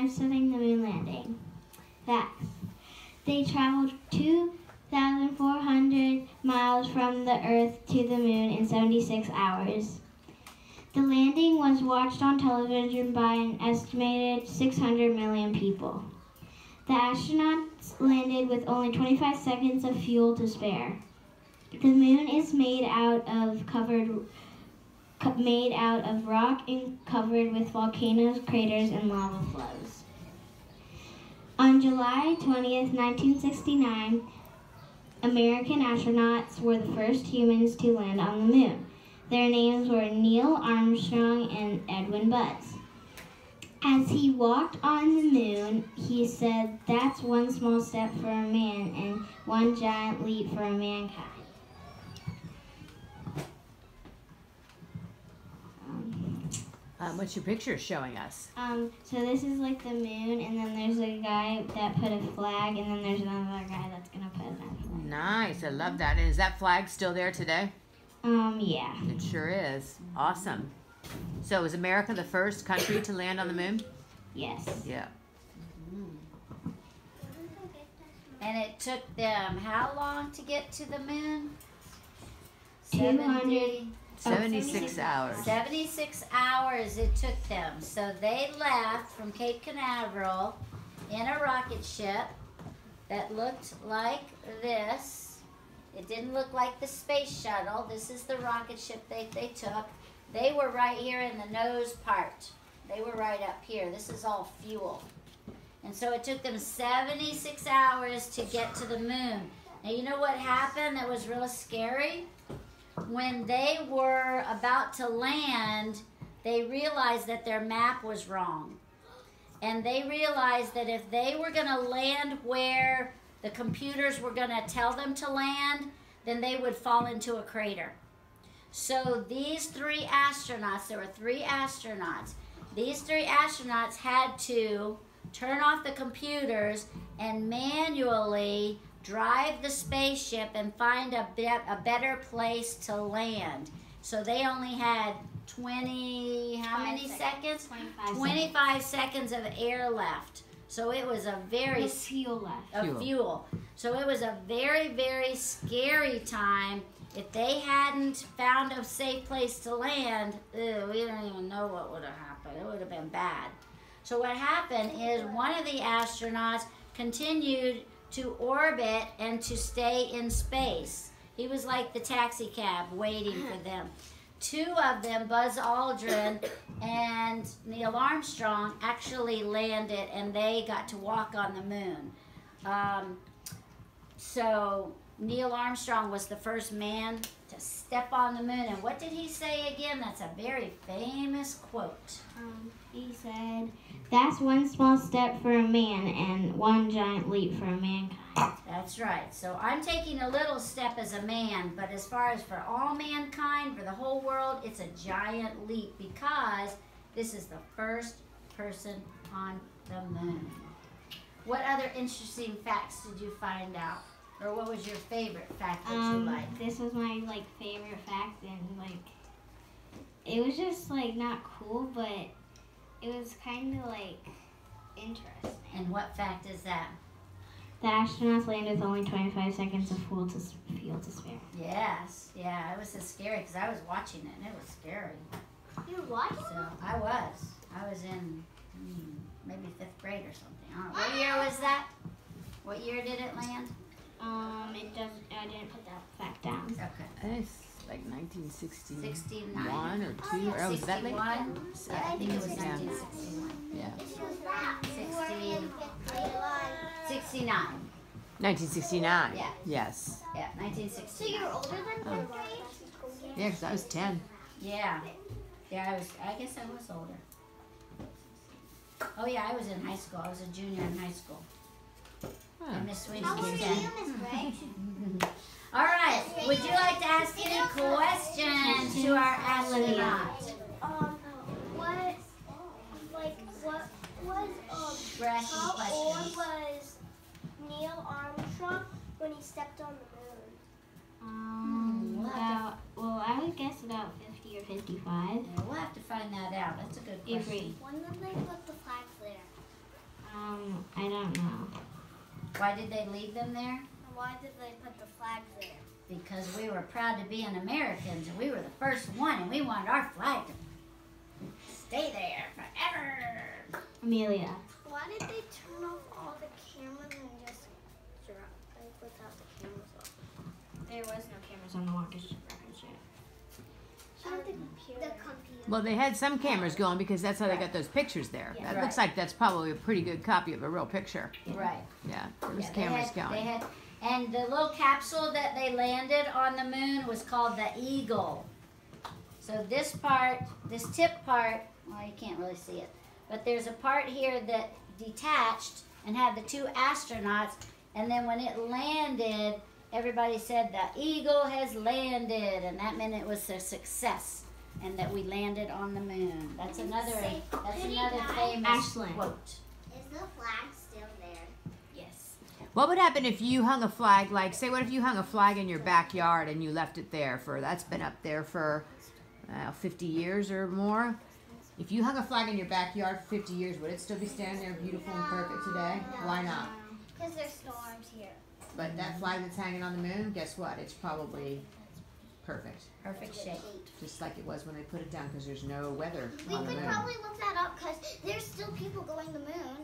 studying the moon landing. Facts. They traveled 2,400 miles from the Earth to the moon in 76 hours. The landing was watched on television by an estimated 600 million people. The astronauts landed with only 25 seconds of fuel to spare. The moon is made out of rock and covered with volcanoes, craters, and lava flows. On July 20th, 1969, American astronauts were the first humans to land on the moon. Their names were Neil Armstrong and Edwin Buzz. As he walked on the moon, he said, "That's one small step for a man and one giant leap for mankind." What's your picture showing us? So this is like the moon, and then there's a guy that put a flag, and then there's another guy that's gonna put another flag. Nice, I love that. And is that flag still there today? Yeah. It sure is. Awesome. So was America the first country to land on the moon? Yes. Yeah. And it took them how long to get to the moon? 76 hours. 76 hours it took them. So they left from Cape Canaveral in a rocket ship that looked like this. It didn't look like the space shuttle. This is the rocket ship they took. They were right here in the nose part. They were right up here. This is all fuel. And so it took them 76 hours to get to the moon. Now you know what happened that was really scary? When they were about to land, they realized that their map was wrong. And they realized that if they were going to land where the computers were going to tell them to land, then they would fall into a crater. So these three astronauts, there were three astronauts, these three astronauts had to turn off the computers and manually drive the spaceship and find a better place to land. So they only had 25 seconds of air left. So it was a very fuel left. Fuel. So it was a very, very scary time. If they hadn't found a safe place to land, we don't even know what would have happened. It would have been bad. So what happened is one of the astronauts continued to orbit and to stay in space. He was like the taxi cab waiting for them. Two of them, Buzz Aldrin and Neil Armstrong, actually landed and they got to walk on the moon. So Neil Armstrong was the first man to step on the moon. And what did he say again? That's a very famous quote. He said, "That's one small step for a man and one giant leap for mankind." That's right. So I'm taking a little step as a man, but as far as for all mankind, for the whole world, it's a giant leap because this is the first person on the moon. What other interesting facts did you find out? Or what was your favorite fact that you liked? This was my favorite fact, and it was just not cool, but it was kind of interesting. And what fact is that? The astronauts landed with only 25 seconds of fuel to spare. Yes, yeah, it was so scary because I was watching it and it was scary. You were watching? So I was in maybe 5th grade or something. I don't know. What year was that? What year did it land? I didn't put that fact down. Okay. It's like 1961 69 or 2, or was that late? 61? Yeah, I think it was 1961. Yeah. 69. 1969. Yeah. Yes. Yeah, 1969. So you're older than me? Yeah, because I was 10. Yeah. Yeah, I guess I was older. Oh yeah, I was in high school. I was a junior in high school. And Miss Sweeney was 10. All right. Would you like to ask any questions to our astronaut? How old was Neil Armstrong when he stepped on the moon? I would guess about 50 or 55. Yeah, we'll have to find that out. That's a good question. When did they put the flags there? I don't know. Why did they leave them there? Why did they put the flags there? Because we were proud to be an Americans, and we were the first one, and we wanted our flag to stay there forever. Amelia. Why did they turn off all the cameras and just without the cameras off? There was no cameras on the rocket ship. The computer. Well, they had some cameras going because that's how they got those pictures there. Yeah, That looks like that's probably a pretty good copy of a real picture. Right. Yeah, there was Yeah, cameras they going. had, and the little capsule that they landed on the moon was called the Eagle. So this part, this tip part, well, you can't really see it, but there's a part here that detached and had the two astronauts, and then when it landed, everybody said the Eagle has landed, and that meant it was a success, and that we landed on the moon. That's another famous Ashland. quote. Is the flag still there? Yes. What would happen if you hung a flag, like, say, what if you hung a flag in your backyard and you left it there for, that's been up there for 50 years or more? If you hung a flag in your backyard for 50 years, would it still be standing there beautiful and perfect today? Why not? Because there's storms here. But that flag that's hanging on the moon, guess what? It's probably perfect. Perfect shape. Just like it was when they put it down because there's no weather We on the could moon. probably look that up because there's still people going to the moon.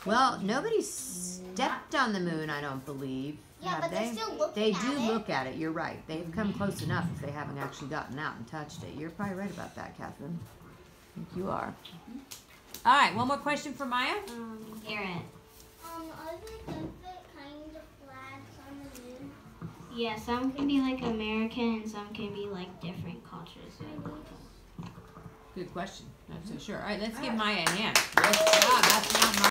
Well, nobody's stepped on the moon, I don't believe. Yeah, have but they? they're still looking They at do it. look at it. You're right. They've come close enough if they haven't actually gotten out and touched it. You're probably right about that, Catherine. I think you are. All right, one more question for Maya. Garrett. Are there different kinds of flags on the moon? Yeah, some can be like American and some can be like different cultures. Good question. Not so sure. All right, let's give Maya a hand.